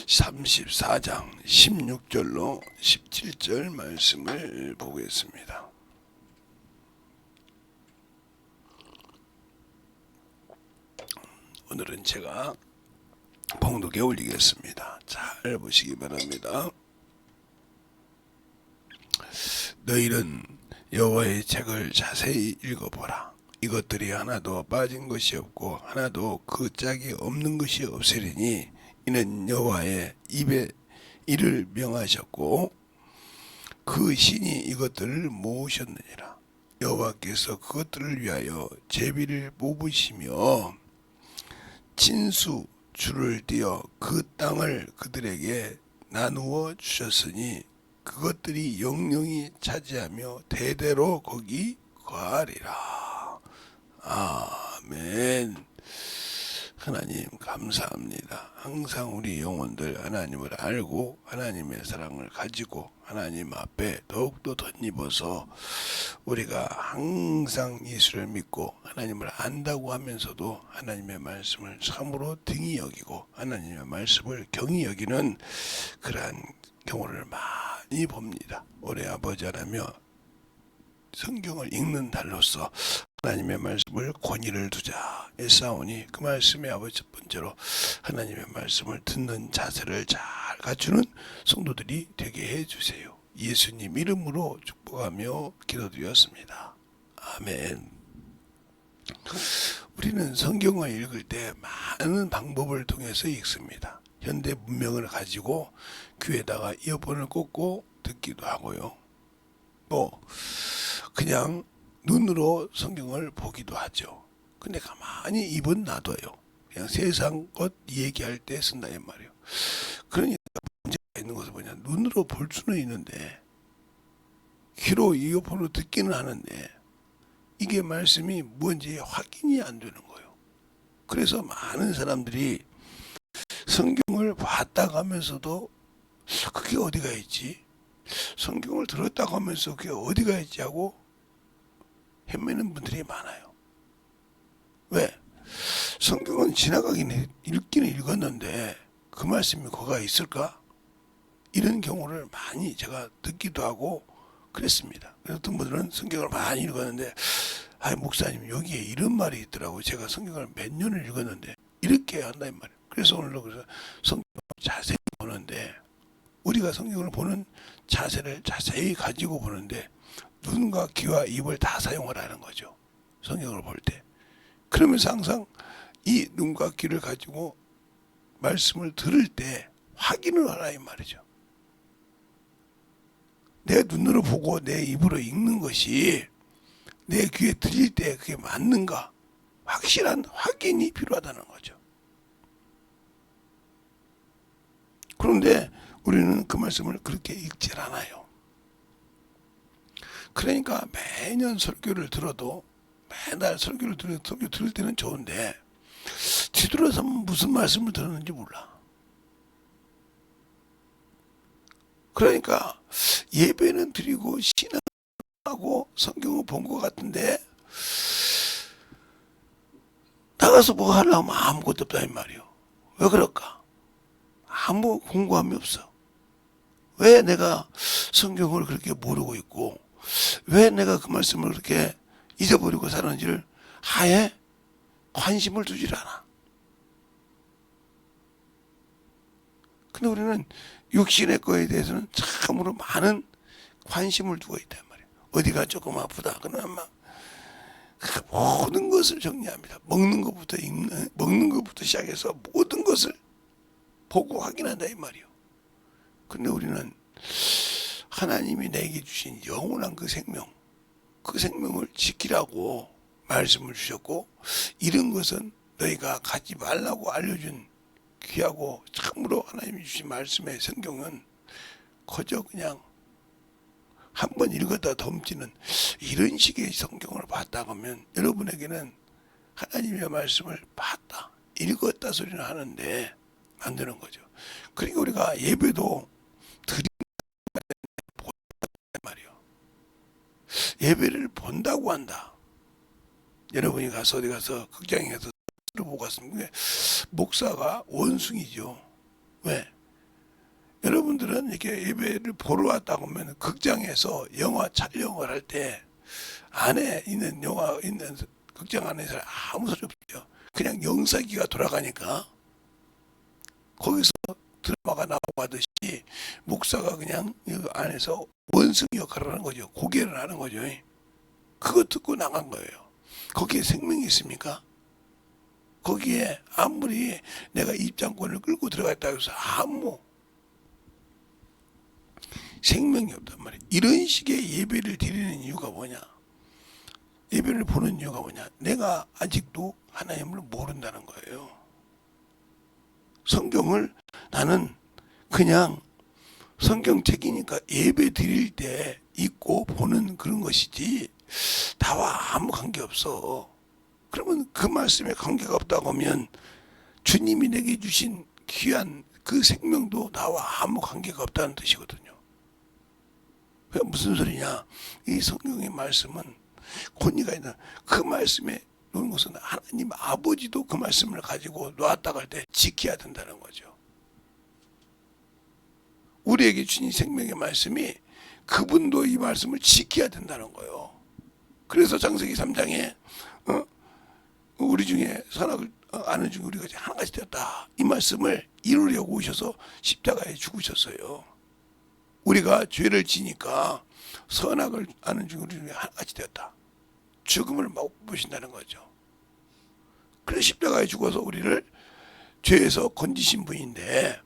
34장 16절로 17절 말씀을 보겠습니다. 오늘은 제가 봉독에 올리겠습니다. 잘 보시기 바랍니다. 너희는 여호와의 책을 자세히 읽어보라. 이것들이 하나도 빠진 것이 없고 하나도 그 짝이 없는 것이 없으리니 이는 여호와의 입에 이를 명하셨고 그 신이 이것들을 모으셨느니라. 여호와께서 그것들을 위하여 제비를 뽑으시며 진수 줄을 띄어 그 땅을 그들에게 나누어 주셨으니 그것들이 영영이 차지하며 대대로 거기 거하리라. 아멘. 하나님 감사합니다. 항상 우리 영혼들 하나님을 알고 하나님의 사랑을 가지고 하나님 앞에 더욱더 덧입어서 우리가 항상 예수를 믿고 하나님을 안다고 하면서도 하나님의 말씀을 참으로 등히 여기고 하나님의 말씀을 경히 여기는 그러한 경우를 많이 봅니다. 우리 아버지 하나며 성경을 읽는 달로서 하나님의 말씀을 권위를 두자 애쓰오니 그 말씀의 아버지 첫 번째로 하나님의 말씀을 듣는 자세를 잘 갖추는 성도들이 되게 해주세요. 예수님 이름으로 축복하며 기도드렸습니다. 아멘. 우리는 성경을 읽을 때 많은 방법을 통해서 읽습니다. 현대 문명을 가지고 귀에다가 이어폰을 꽂고 듣기도 하고요. 또 그냥 눈으로 성경을 보기도 하죠. 근데 가만히 입은 놔둬요. 그냥 세상 것 얘기할 때 쓴다 이 말이에요. 그러니까 문제가 있는 것은 뭐냐, 눈으로 볼 수는 있는데 귀로 이어폰으로 듣기는 하는데 이게 말씀이 뭔지 확인이 안 되는 거예요. 그래서 많은 사람들이 성경을 봤다고 하면서도 그게 어디가 있지? 성경을 들었다고 하면서 그게 어디가 있지 하고 헤매는 분들이 많아요. 왜? 성경은 지나가긴 읽기는 읽었는데 그 말씀이 거기가 있을까? 이런 경우를 많이 제가 듣기도 하고 그랬습니다. 그래서 어떤 분들은 성경을 많이 읽었는데 목사님 여기에 이런 말이 있더라고요. 제가 성경을 몇 년을 읽었는데 이렇게 한다 이 말이에요. 그래서 오늘도 그래서 성경을 자세히 보는데 우리가 성경을 보는 자세를 자세히 가지고 보는데 눈과 귀와 입을 다 사용하라는 거죠. 성경을 볼 때. 그러면서 항상 이 눈과 귀를 가지고 말씀을 들을 때 확인을 하라 이 말이죠. 내 눈으로 보고 내 입으로 읽는 것이 내 귀에 들릴 때 그게 맞는가? 확실한 확인이 필요하다는 거죠. 그런데 우리는 그 말씀을 그렇게 읽질 않아요. 그러니까 매년 설교를 들어도 매달 설교 들을 때는 좋은데 뒤돌아서 무슨 말씀을 들었는지 몰라. 그러니까 예배는 드리고 신앙하고 성경을 본 것 같은데 나가서 뭐 하려면 아무것도 없다 이 말이요. 왜 그럴까? 아무 공부함이 없어. 왜 내가 성경을 그렇게 모르고 있고 왜 내가 그 말씀을 그렇게 잊어버리고 사는지를 아예 관심을 두질 않아. 근데 우리는 육신의 거에 대해서는 참으로 많은 관심을 두고 있단 말이에요. 어디가 조금 아프다 그러면 막 모든 것을 정리합니다. 먹는 것부터 시작해서 모든 것을 보고 확인한다 이 말이에요. 근데 우리는 하나님이 내게 주신 영원한 그 생명을 지키라고 말씀을 주셨고 이런 것은 너희가 갖지 말라고 알려준 귀하고 참으로 하나님이 주신 말씀의 성경은 거저 그냥 한번 읽었다 덤지는 이런 식의 성경을 봤다고 하면 여러분에게는 하나님의 말씀을 봤다 읽었다 소리는 하는데 안 되는 거죠. 그러니까 우리가 예배도 말이요. 예배를 본다고 한다. 여러분이 가서 어디 가서 극장에 가서 보고 갔습니다. 목사가 원숭이죠. 왜? 여러분들은 이렇게 예배를 보러 왔다고 하면 극장에서 영화 촬영을 할 때 안에 있는 영화 있는 극장 안에서 아무 소리 없죠. 그냥 영상기가 돌아가니까 거기서 드라마가 나오고 하듯이 목사가 그냥 이 안에서 원숭이 역할을 하는 거죠. 고개를 하는 거죠. 그거 듣고 나간 거예요. 거기에 생명이 있습니까? 거기에 아무리 내가 입장권을 끌고 들어갔다고 해서 아무 생명이 없단 말이에요. 이런 식의 예배를 드리는 이유가 뭐냐? 예배를 보는 이유가 뭐냐? 내가 아직도 하나님을 모른다는 거예요. 성경을 나는 그냥 성경책이니까 예배 드릴 때 읽고 보는 그런 것이지 나와 아무 관계없어. 그러면 그 말씀에 관계가 없다고 하면 주님이 내게 주신 귀한 그 생명도 나와 아무 관계가 없다는 뜻이거든요. 그게 무슨 소리냐? 이 성경의 말씀은 권위가 있는 그 말씀에 놓은 것은 하나님 아버지도 그 말씀을 가지고 놨다 갈 때 지켜야 된다는 거죠. 우리에게 주신 생명의 말씀이 그분도 이 말씀을 지켜야 된다는 거예요. 그래서 창세기 3장에 우리 중에 선악을 아는 중에 우리가 하나같이 되었다. 이 말씀을 이루려고 오셔서 십자가에 죽으셨어요. 우리가 죄를 지니까 선악을 아는 중에 우리 중에 하나같이 되었다. 죽음을 맛보신다는 거죠. 그래서 십자가에 죽어서 우리를 죄에서 건지신 분인데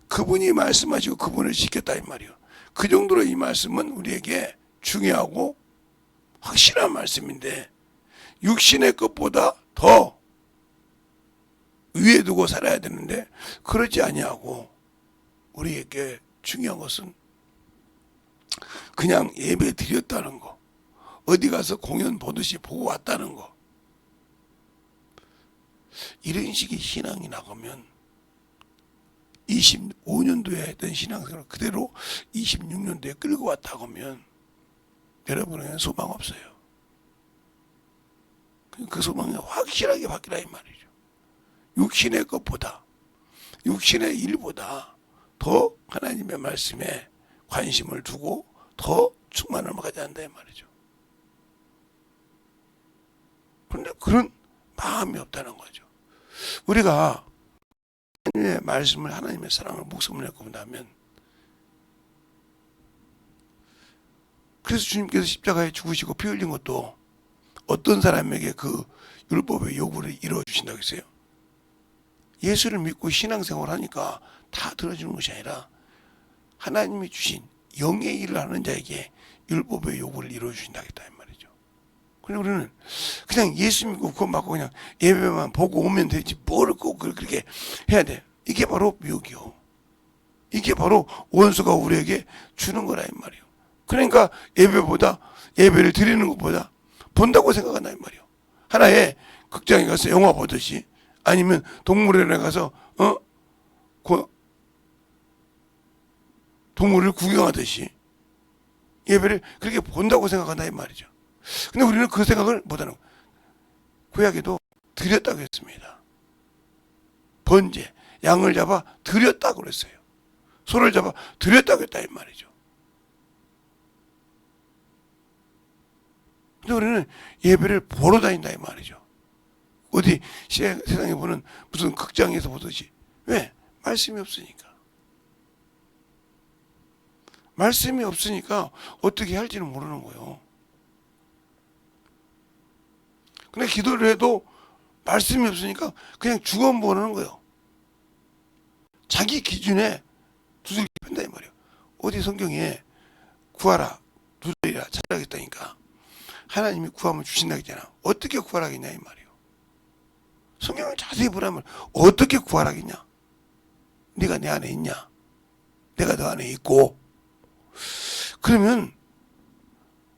그분이 말씀하시고 그분을 지켰다 이 말이에요. 그 정도로 이 말씀은 우리에게 중요하고 확실한 말씀인데 육신의 것보다 더 위에 두고 살아야 되는데 그러지 아니하고 우리에게 중요한 것은 그냥 예배 드렸다는 거, 어디 가서 공연 보듯이 보고 왔다는 거, 이런 식의 신앙이 나가면 25년도에 했던 신앙생활을 그대로 26년도에 끌고 왔다고 하면 여러분에게는 소망 없어요. 그 소망이 확실하게 바뀌라 이 말이죠. 육신의 것보다, 육신의 일보다 더 하나님의 말씀에 관심을 두고 더 충만함을 가져야 한다 이 말이죠. 그런데 그런 마음이 없다는 거죠. 우리가 하나님의 말씀을, 하나님의 사랑을 목숨을 내고 본다면, 그래서 주님께서 십자가에 죽으시고 피 흘린 것도 어떤 사람에게 그 율법의 요구를 이루어 주신다고 했어요? 예수를 믿고 신앙생활을 하니까 다 들어주는 것이 아니라 하나님이 주신 영의 일을 하는 자에게 율법의 요구를 이루어 주신다고 했다 이 말이죠. 그래 우리는 그냥 예수 믿고 그거 맞고 그냥 예배만 보고 오면 되지 뭘 꼭 그렇게 해야 돼. 이게 바로 미혹이요. 이게 바로 원수가 우리에게 주는 거라 이 말이에요. 그러니까 예배를 드리는 것보다 본다고 생각한다 이 말이에요. 하나의 극장에 가서 영화 보듯이 아니면 동물원에 가서 동물을 구경하듯이 예배를 그렇게 본다고 생각한다 이 말이죠. 근데 우리는 그 생각을 못하는 거예요. 구약에도 드렸다고 했습니다. 번제, 양을 잡아 드렸다고 그랬어요. 소를 잡아 드렸다고 했다 이 말이죠. 근데 우리는 예배를 보러 다닌다 이 말이죠. 어디 세상에 보는 무슨 극장에서 보듯이. 왜? 말씀이 없으니까. 말씀이 없으니까 어떻게 할지는 모르는 거예요. 근데 기도를 해도 말씀이 없으니까 그냥 죽어보는 거예요. 자기 기준에 두들기 팬다 이 말이에요. 어디 성경에 구하라 두드리라 찾아가겠다니까 하나님이 구하면 주신다 했잖아. 어떻게 구하라겠냐 이 말이에요. 성경을 자세히 보라면 어떻게 구하라겠냐. 네가 내 안에 있냐, 내가 너 안에 있고, 그러면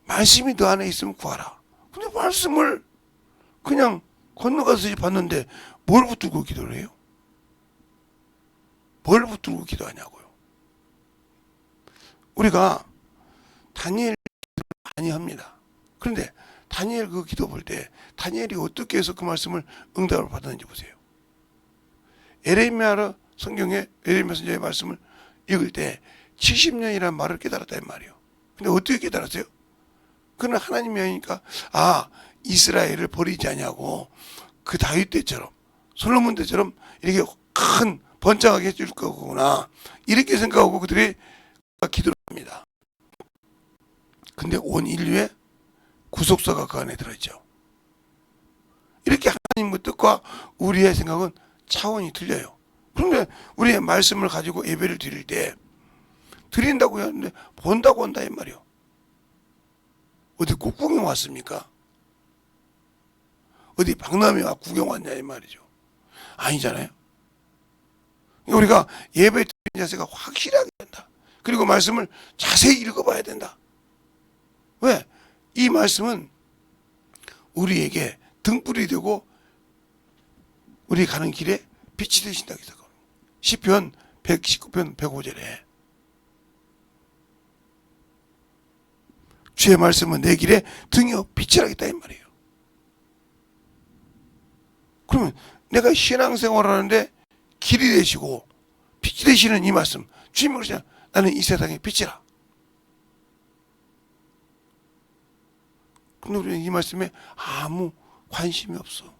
말씀이 너 안에 있으면 구하라. 근데 말씀을 그냥 건너가서 봤는데 뭘 붙들고 기도를 해요? 뭘 붙들고 기도하냐고요. 우리가 다니엘 기도를 많이 합니다. 그런데 다니엘 그 기도 볼 때 다니엘이 어떻게 해서 그 말씀을 응답을 받았는지 보세요. 에레미야 성경에 에레미야 선지자의 말씀을 읽을 때 70년이라는 말을 깨달았단 말이에요. 근데 어떻게 깨달았어요? 그는 하나님이 아니니까 이스라엘을 버리지 않냐고 그 다윗 때처럼 솔로몬 때처럼 이렇게 큰 번창하게 해줄 거구나 이렇게 생각하고 그들이 기도를 합니다. 근데 온 인류의 구속사가 그 안에 들어있죠. 이렇게 하나님의 뜻과 우리의 생각은 차원이 틀려요. 그런데 우리의 말씀을 가지고 예배를 드릴 때 드린다고 하는데 본다고 한다 이 말이요. 어디 국궁에 왔습니까? 어디 박람회 와 구경 왔냐 이 말이죠. 아니잖아요. 우리가 예배 드리는 자세가 확실하게 된다. 그리고 말씀을 자세히 읽어봐야 된다. 왜? 이 말씀은 우리에게 등불이 되고 우리 가는 길에 빛이 되신다고 해서 시편 119편 105절에 주의 말씀은 내 길에 등이요 빛이라 했다 이 말이에요. 그러면 내가 신앙생활을 하는데 길이 되시고 빛이 되시는 이 말씀 주님이 그러잖아요. 나는 이 세상의 빛이라. 근데 우리는 이 말씀에 아무 관심이 없어.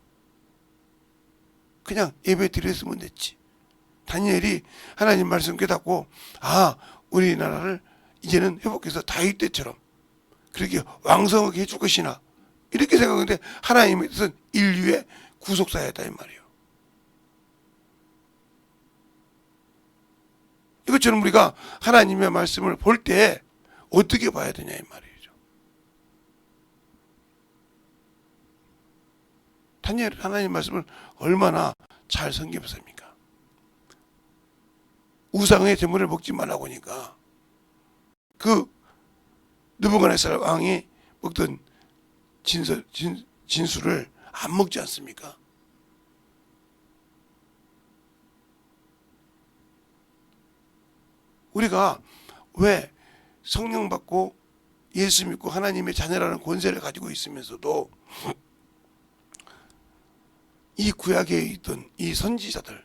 그냥 예배 드렸으면 됐지. 다니엘이 하나님 말씀 깨닫고 우리나라를 이제는 회복해서 다윗 때처럼 그렇게 왕성하게 해줄 것이나 이렇게 생각하는데 하나님의 뜻은 인류의 구속사였다 이 말이에요. 이것처럼 우리가 하나님의 말씀을 볼 때 어떻게 봐야 되냐 이 말이죠. 다니엘은 하나님 말씀을 얼마나 잘 섬기었습니까? 우상의 제물을 먹지 말라고 하니까 그 느부갓네살 왕이 먹던 진수를 안 먹지 않습니까? 우리가 왜 성령 받고 예수 믿고 하나님의 자녀라는 권세를 가지고 있으면서도 이 구약에 있던 이 선지자들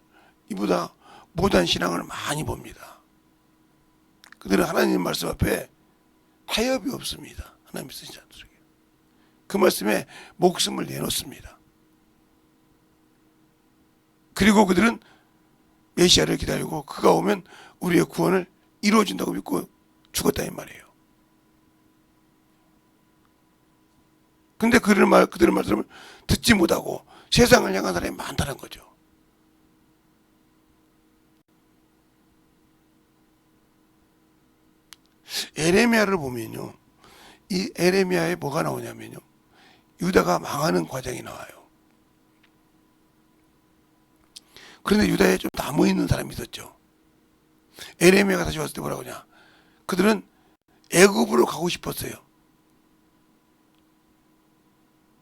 이보다 못한 신앙을 많이 봅니다. 그들은 하나님 말씀 앞에 타협이 없습니다. 하나님의 선지자들에게 그 말씀에 목숨을 내놓습니다. 그리고 그들은 메시아를 기다리고 그가 오면 우리의 구원을 이루어진다고 믿고 죽었다 이 말이에요. 근데 그들의 말씀을 듣지 못하고 세상을 향한 사람이 많다는 거죠. 에레미야를 보면요, 이 에레미야에 뭐가 나오냐면요, 유다가 망하는 과정이 나와요. 그런데 유다에 좀 남아있는 사람이 있었죠. 에레미야가 다시 왔을 때 뭐라고 하냐, 그들은 애굽으로 가고 싶었어요.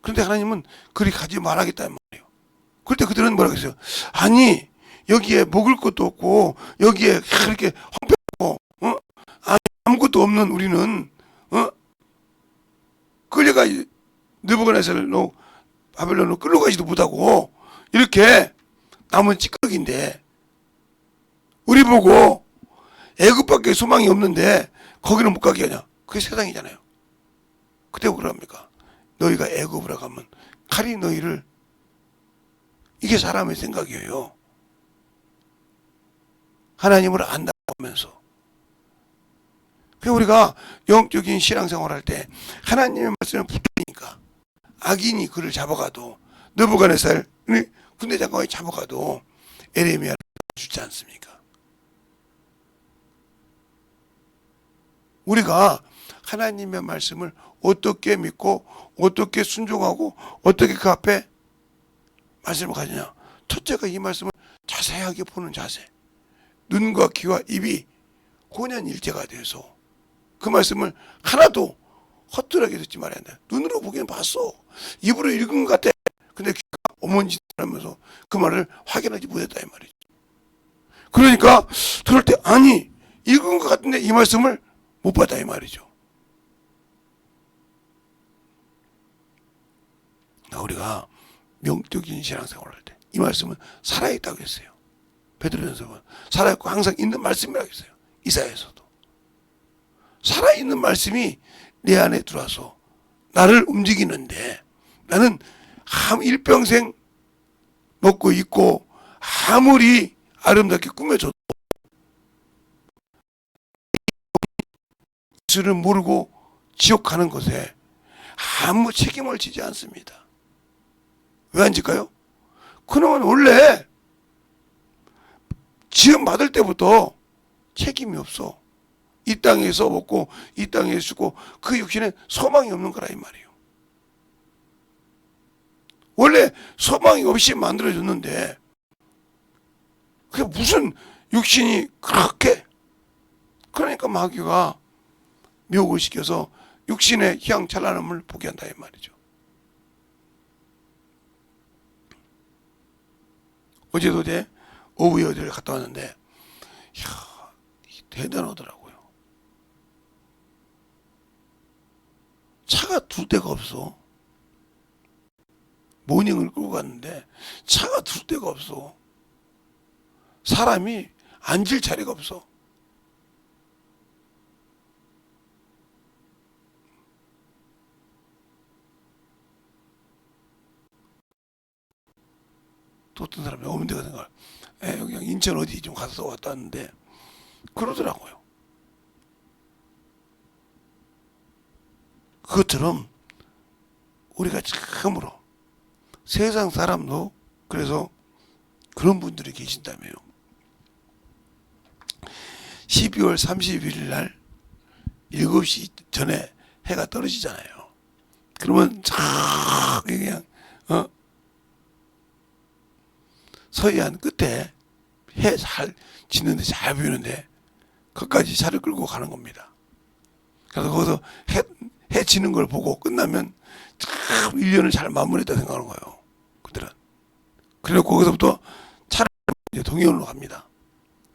그런데 하나님은 그리 가지 말아야겠다는 말이에요. 그럴 때 그들은 뭐라고 했어요? 아니 여기에 먹을 것도 없고 여기에 그렇게 황폐하고 아무것도 없는 우리는 끌려가 느부갓네살로 바벨론으로 끌려가지도 못하고 이렇게 남은 찌꺼기인데 우리 보고 애굽밖에 소망이 없는데 거기는 못 가게 하냐? 그게 세상이잖아요. 그때 뭐라 합니까? 너희가 애굽으로 가면 칼이 너희를, 이게 사람의 생각이에요. 하나님을 안다고 하면서. 그래서 우리가 영적인 신앙생활 할 때 하나님의 말씀을 붙으니까 악인이 그를 잡아가도 느부갓네살 군대 장관이 잡아가도 에레미야를 주지 않습니까? 우리가 하나님의 말씀을 어떻게 믿고 어떻게 순종하고 어떻게 그 앞에 말씀을 가지냐. 첫째가 이 말씀을 자세하게 보는 자세. 눈과 귀와 입이 혼연일체가 돼서 그 말씀을 하나도 허투루하게 듣지 말아야 한다. 눈으로 보기는 봤어. 입으로 읽은 것 같아. 근데 귀가 어머니 하면서 그 말을 확인하지 못했다 이 말이죠. 그러니까 들을 때 아니 읽은 것 같은데 이 말씀을 못 받아 이 말이죠. 우리가 영적인 신앙생활을 할 때 이 말씀은 살아있다고 했어요. 베드로전서는 살아있고 항상 있는 말씀이라고 했어요. 이사야에서도. 살아있는 말씀이 내 안에 들어와서 나를 움직이는데, 나는 일평생 먹고 있고 아무리 아름답게 꾸며줘도 예수를 모르고 지옥 가는 것에 아무 책임을 지지 않습니다. 왜 안 질까요? 그놈은 원래 지음 받을 때부터 책임이 없어. 이 땅에서 먹고 이 땅에서 죽고 그 육신에 소망이 없는 거라 이 말이에요. 원래 소망이 없이 만들어졌는데 그게 무슨 육신이 그렇게, 그러니까 마귀가 미혹을 시켜서 육신의 희양찬란함을 보게 한다 이 말이죠. 어제도 오후에 어디를 갔다 왔는데 이야, 대단하더라고요. 차가 둘 데가 없어. 모닝을 끌고 갔는데 차가 둘 데가 없어. 사람이 앉을 자리가 없어. 또 어떤 사람이 오면 데가 생각을, 그냥 인천 어디 좀 가서 왔다 왔는데 그러더라고요. 그것처럼 우리가 참으로 세상 사람도 그래서 그런 분들이 계신다며요. 12월 31일 날 7시 전에 해가 떨어지잖아요. 그러면 쫙 그냥 서해안 끝에 해 잘 지는데 잘 보이는데 거기까지 차를 끌고 가는 겁니다. 그래서 거기서 해 지는 걸 보고 끝나면 참 1년을 잘 마무리했다 생각하는 거예요. 그들은. 그리고 거기서부터 차를 이제 동해안으로 갑니다.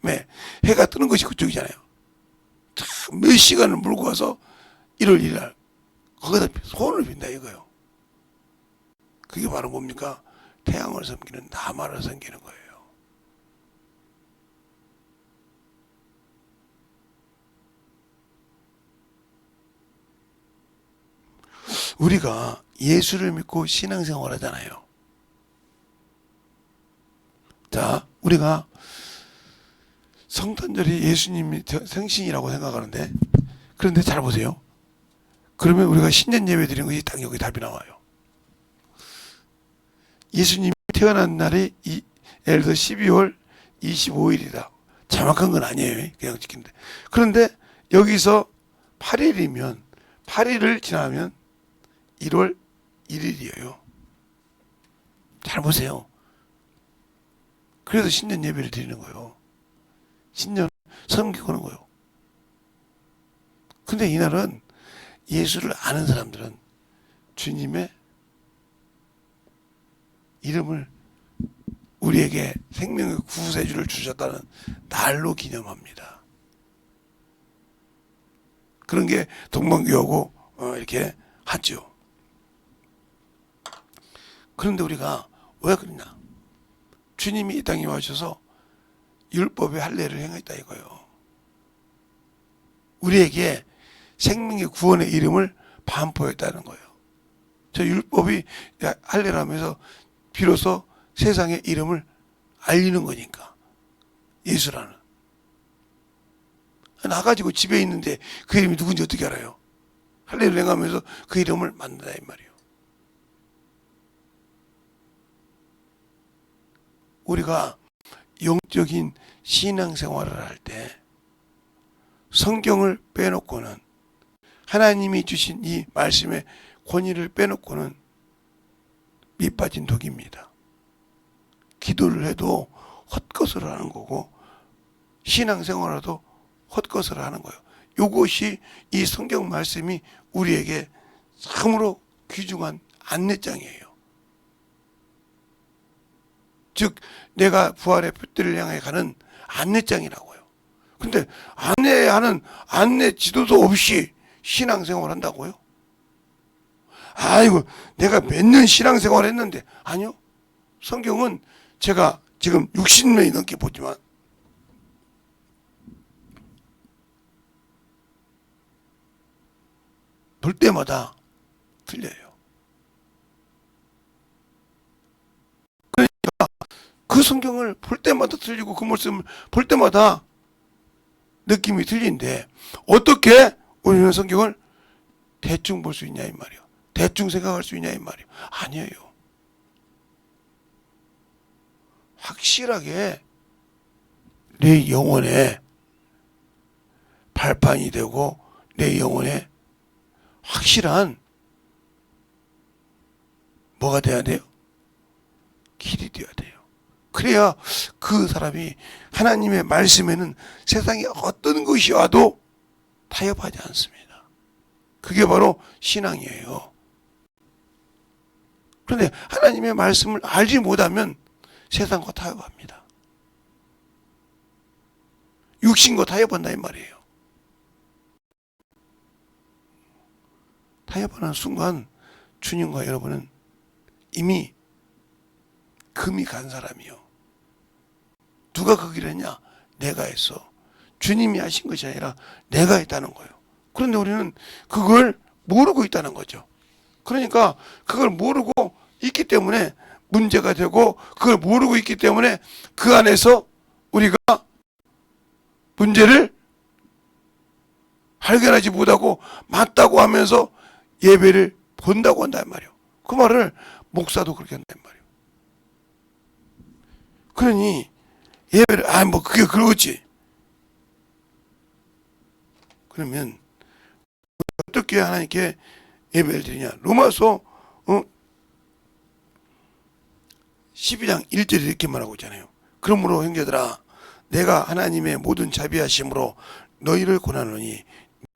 네. 해가 뜨는 것이 그쪽이잖아요. 참 몇 시간을 몰고 가서 1월 1일 날 거기다 손을 빈다 이거예요. 그게 바로 뭡니까? 태양을 섬기는 나만을 섬기는 거예요. 우리가 예수를 믿고 신앙생활 하잖아요. 자, 우리가 성탄절이 예수님이 생신이라고 생각하는데, 그런데 잘 보세요. 그러면 우리가 신년 예배 드리는 것이 딱 여기 답이 나와요. 예수님이 태어난 날이 예를 들어 12월 25일이다. 정확한 건 아니에요. 그냥 지키는데. 그런데 여기서 8일이면 8일을 지나면 1월 1일이에요. 잘 보세요. 그래서 신년 예배를 드리는 거예요. 신년 섬기고 하는 거예요. 근데 이날은 예수를 아는 사람들은 주님의 이름을 우리에게 생명의 구세주를 주셨다는 날로 기념합니다. 그런 게 동방교하고 이렇게 하죠. 그런데 우리가 왜 그러냐? 주님이 이 땅에 와주셔서 율법의 할례를 행했다 이거예요. 우리에게 생명의 구원의 이름을 반포했다는 거예요. 저 율법이 할례를 하면서 비로소 세상의 이름을 알리는 거니까. 예수라는. 나가지고 집에 있는데 그 이름이 누군지 어떻게 알아요? 할례를 행하면서 그 이름을 만든다 이 말이에요. 우리가 영적인 신앙생활을 할 때 성경을 빼놓고는, 하나님이 주신 이 말씀의 권위를 빼놓고는 밑빠진 독입니다. 기도를 해도 헛것을 하는 거고 신앙생활도 헛것을 하는 거예요. 이것이 이 성경 말씀이 우리에게 참으로 귀중한 안내장이에요. 즉 내가 부활의 표대를 향해 가는 안내장이라고요. 근데 안내하는 안내 지도도 없이 신앙생활 한다고요? 아이고 내가 몇 년 신앙생활 했는데. 아니요. 성경은 제가 지금 60년이 넘게 보지만 볼 때마다 틀려요. 그러니까 그 성경을 볼 때마다 틀리고 그 말씀을 볼 때마다 느낌이 틀린데 어떻게 우리는 성경을 대충 볼 수 있냐 이 말이요. 대충 생각할 수 있냐 이 말이요. 아니에요. 확실하게 내 영혼에 발판이 되고 내 영혼에 확실한 뭐가 돼야 돼요? 길이 되어야 돼요. 그래야 그 사람이 하나님의 말씀에는 세상에 어떤 것이 와도 타협하지 않습니다. 그게 바로 신앙이에요. 그런데 하나님의 말씀을 알지 못하면 세상과 타협합니다. 육신과 타협한다 이 말이에요. 타협하는 순간 주님과 여러분은 이미 금이 간 사람이요. 누가 그 길을 했냐? 내가 했어. 주님이 하신 것이 아니라 내가 했다는 거예요. 그런데 우리는 그걸 모르고 있다는 거죠. 그러니까 그걸 모르고 있기 때문에 문제가 되고 그걸 모르고 있기 때문에 그 안에서 우리가 문제를 발견하지 못하고 맞다고 하면서 예배를 본다고 한단 말이에요. 그 말을 목사도 그렇게 한단 말이에요. 그러니 예배를 뭐 그게 그러겠지. 그러면 어떻게 하나님께 예배를 드리냐? 로마서 12장 1절에 이렇게 말하고 있잖아요. 그러므로 형제들아 내가 하나님의 모든 자비하심으로 너희를 권하노니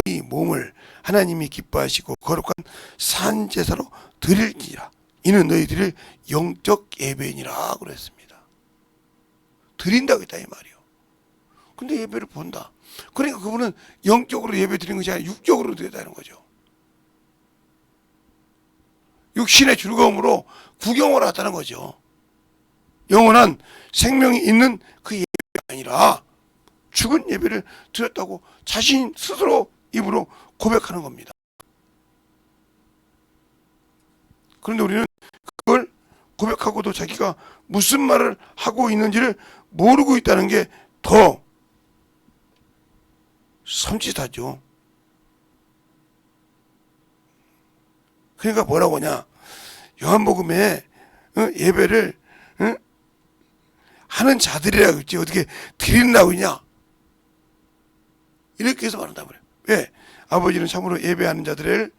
너희 몸을 하나님이 기뻐하시고 거룩한 산 제사로 드릴지라 이는 너희들의 영적 예배니라 그랬습니다. 드린다고 했다 이 말이요. 근데 예배를 본다. 그러니까 그분은 영적으로 예배 드리는 것이 아니라 육적으로 드렸다는 거죠. 육신의 즐거움으로 구경을 하다는 거죠. 영원한 생명이 있는 그 예배가 아니라 죽은 예배를 드렸다고 자신 스스로 입으로 고백하는 겁니다. 그런데 우리는 그걸 고백하고도 자기가 무슨 말을 하고 있는지를 모르고 있다는 게 더 섬찟하죠. 그러니까 뭐라고 하냐? 요한복음에 예배를 하는 자들이라고 했지 어떻게 드린다고 했냐? 이렇게 해서 말한단 말이에요. 왜? 아버지는 참으로 예배하는 자들을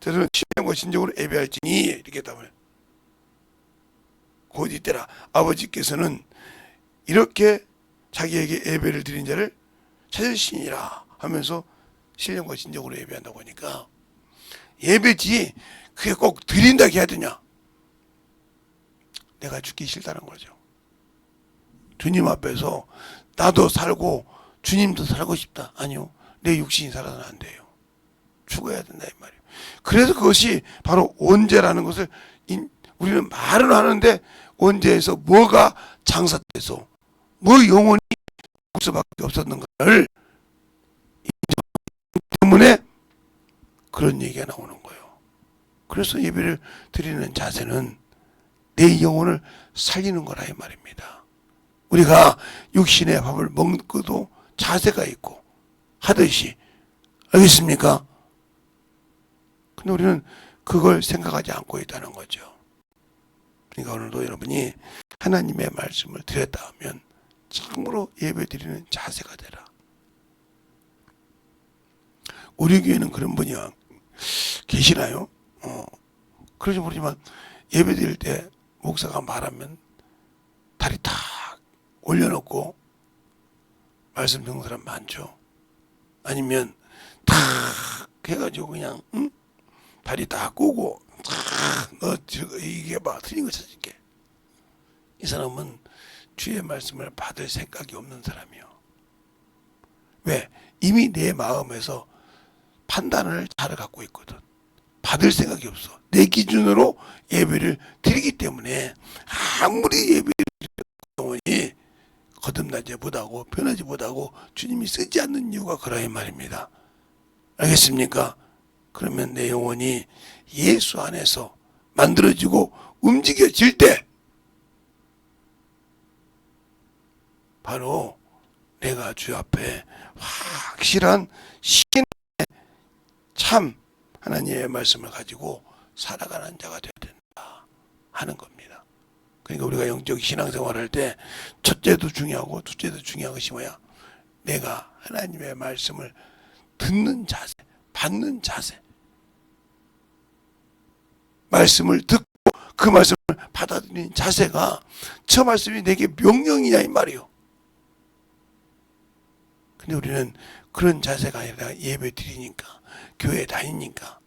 저는 신령과 진정으로 예배할지니 이렇게 했단 말이에요. 곧 이때라 아버지께서는 이렇게 자기에게 예배를 드린 자를 찾으시니라 하면서 신령과 진정으로 예배한다고 하니까 예배지 그게 꼭 드린다고 해야 되냐? 내가 죽기 싫다는 거죠. 주님 앞에서 나도 살고 주님도 살고 싶다. 아니요. 내 육신이 살아서는 안 돼요. 죽어야 된다 이 말이에요. 그래서 그것이 바로 원죄라는 것을 우리는 말은 하는데 원죄에서 뭐가 장사돼서 뭐 영혼이 죽을 수밖에 없었는가를 때문에 그런 얘기가 나오는 거예요. 그래서 예배를 드리는 자세는 내 영혼을 살리는 거라 이 말입니다. 우리가 육신의 밥을 먹고도 자세가 있고 하듯이 알겠습니까? 근데 우리는 그걸 생각하지 않고 있다는 거죠. 그러니까 오늘도 여러분이 하나님의 말씀을 드렸다 하면 참으로 예배드리는 자세가 되라. 우리 교회는 그런 분이 계시나요? 그러지 모르지만 예배드릴 때 목사가 말하면 다리 탁 올려놓고 말씀 듣는 사람 많죠. 아니면 탁 해가지고 그냥 다리 딱 꼬고 너 이게 봐 틀린 거 찾을게. 이 사람은 주의 말씀을 받을 생각이 없는 사람이요. 왜? 이미 내 마음에서 판단을 잘 갖고 있거든. 받을 생각이 없어. 내 기준으로 예배를 드리기 때문에 아무리 예배를 드리는 거듭나지 못하고 변하지 못하고 주님이 쓰지 않는 이유가 그러한 말입니다. 알겠습니까? 그러면 내 영혼이 예수 안에서 만들어지고 움직여질 때 바로 내가 주 앞에 확실한 신의 참 하나님의 말씀을 가지고 살아가는 자가 되어야 된다 하는 겁니다. 그러니까 우리가 영적 신앙생활을 할 때 첫째도 중요하고 둘째도 중요한 것이 뭐야? 내가 하나님의 말씀을 듣는 자세, 받는 자세, 말씀을 듣고 그 말씀을 받아들이는 자세가 저 말씀이 내게 명령이냐 이 말이요. 근데 우리는 그런 자세가 아니라 예배 드리니까, 교회 다니니까,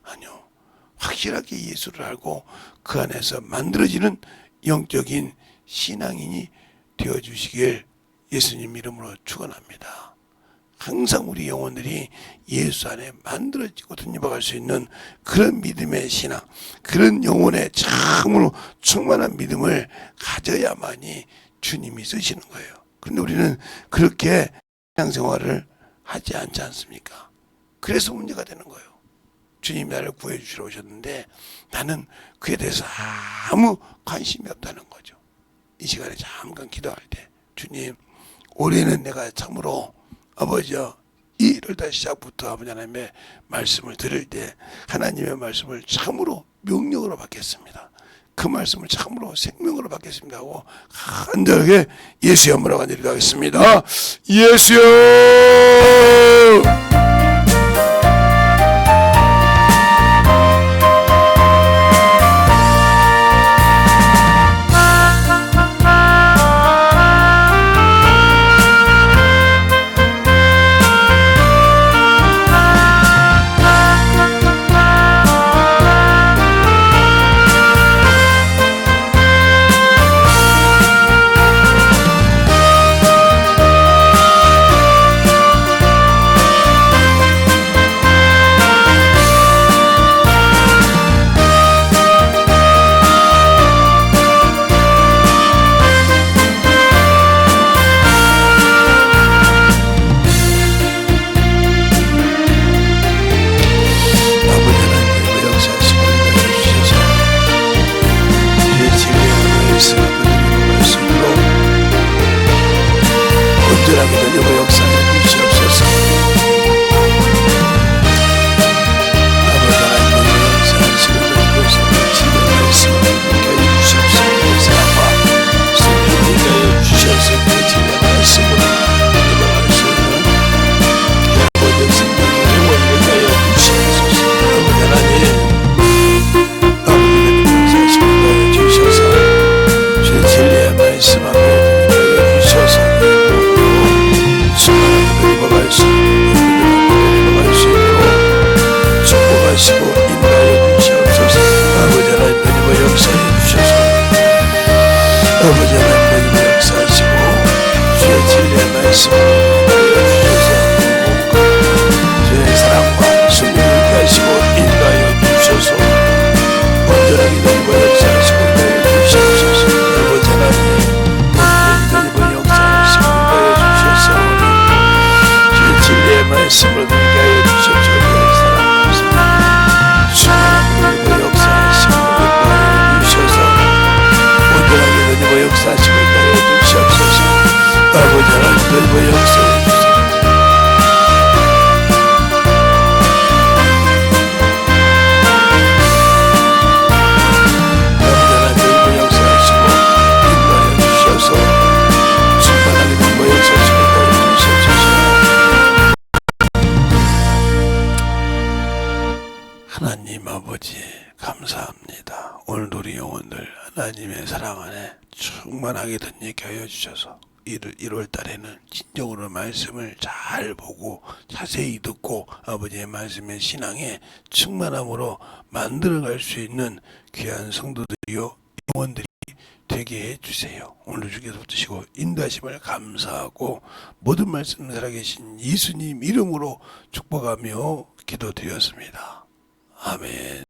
아니요, 확실하게 예수를 알고 그 안에서 만들어지는 영적인 신앙인이 되어주시길 예수님 이름으로 축원합니다. 항상 우리 영혼들이 예수 안에 만들어지고 든입어갈 수 있는 그런 믿음의 신앙, 그런 영혼의 참으로 충만한 믿음을 가져야만이 주님이 쓰시는 거예요. 그런데 우리는 그렇게 신앙생활을 하지 않지 않습니까? 그래서 문제가 되는 거예요. 주님이 나를 구해주시러 오셨는데 나는 그에 대해서 아무 관심이 없다는 거죠. 이 시간에 잠깐 기도할 때, 주님, 올해는 내가 참으로 아버지여, 1월달 시작부터 아버지 하나님의 말씀을 들을 때 하나님의 말씀을 참으로 명령으로 받겠습니다. 그 말씀을 참으로 생명으로 받겠습니다 하고 간절하게 예수여 한번 간절히 하겠습니다. 예수여! 하나님 아버지 감사합니다. 오늘도 우리 영혼들 하나님의 사랑 안에 충만하게 덧입게 하여 주셔서 1월 달에는 진정으로 말씀을 잘 보고 자세히 듣고 아버지의 말씀의 신앙에 충만함으로 만들어갈 수 있는 귀한 성도들이요 영혼들이 되게 해주세요. 오늘 주께서 붙으시고 인도하심을 감사하고 모든 말씀을 살아계신 예수님 이름으로 축복하며 기도드렸습니다. 아멘.